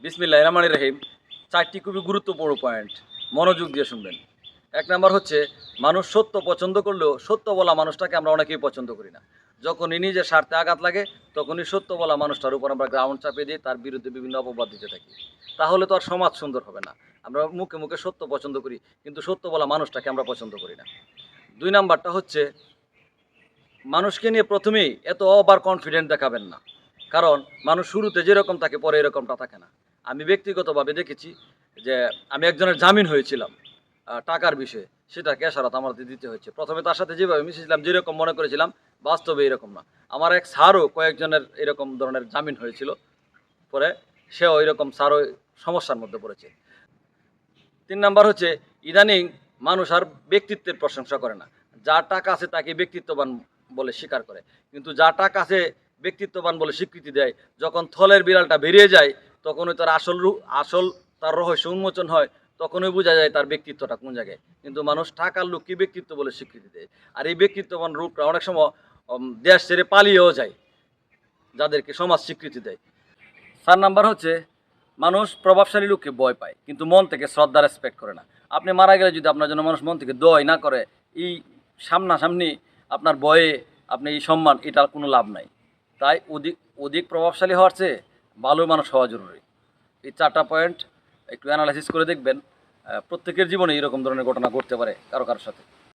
বিসমিল্লাহির রহমানির রহিম। 4টি খুবই গুরুত্বপূর্ণ পয়েন্ট, মনোযোগ দিয়ে শুনবেন। 1 নাম্বার হচ্ছে, মানুষ সত্য পছন্দ করলেও সত্য বলা মানুষটাকে আমরা অনেকেই পছন্দ করি না। যখনই নিজের স্বার্থে আঘাত লাগে তখনই সত্য বলা মানুষটার উপর আমরা গ্রাউন্ড চাপিয়ে দিয়ে তার বিরুদ্ধে বিভিন্ন অপবাদ দিতে থাকি। তাহলে তো আর সমাজ সুন্দর হবে না। আমরা মুখে মুখে সত্য পছন্দ করি, কিন্তু সত্য বলা মানুষটাকে আমরা পছন্দ করি না। 2 নাম্বারটা হচ্ছে, মানুষকে নিয়ে প্রথমেই এত ওভার কনফিডেন্ট দেখাবেন না। কারণ মানুষ শুরুতে যেরকম থাকে পরে এরকমটা থাকে না। আমি ব্যক্তিগতভাবে দেখেছি যে আমি একজনের জামিন হয়েছিলাম টাকার বিষয়ে। সেটা কেশারত আমাকে দিতে হয়েছে। প্রথমে তার সাথে যেভাবে মিশেছিলাম, যেরকম মনে করেছিলাম, বাস্তবে এরকম না। আমার এক স্যারও কয়েকজনের এরকম ধরনের জামিন হয়েছিল। পরে সেও এরকম স্যারও সমস্যার মধ্যে পড়েছে। 3 নাম্বার হচ্ছে, ইদানিং মানুষ আর ব্যক্তিত্বের প্রশংসা করে না। যার টাকা আছে তাকে ব্যক্তিত্ববান বলে স্বীকার করে। কিন্তু যার টাকা আছে ব্যক্তিত্ববান বলে স্বীকৃতি দেয়, যখন থলের বিড়ালটা বেরিয়ে যায় তখনই তার আসল তার রহস্য উন্মোচন হয়, তখনই বোঝা যায় তার ব্যক্তিত্বটা কোন জায়গায়। কিন্তু মানুষ টাকার লোককে ব্যক্তিত্ব বলে স্বীকৃতি দেয়। আর এই ব্যক্তিত্ববান লোকরা অনেক সময় দেশ ছেড়ে পালিয়েও যায়, যাদেরকে সমাজ স্বীকৃতি দেয়। 4 নাম্বার হচ্ছে, মানুষ প্রভাবশালী লোককে ভয় পায় কিন্তু মন থেকে শ্রদ্ধা রেসপেক্ট করে না। আপনি মারা গেলে যদি আপনার জন্য মানুষ মন থেকে দোয়াই না করে, এই সামনাসামনি আপনার ভয়ে আপনি এই সম্মান, এটার কোনো লাভ নাই। তাই অধিক অধিক প্রভাবশালী হওয়ার চেয়ে ভালো মানুষ হওয়া জরুরি। এই 4টা পয়েন্ট একটু অ্যানালাইসিস করে দেখবেন। প্রত্যেকের জীবনে এরকম ধরনের ঘটনা ঘটতে পারে কারো কারোর সাথে।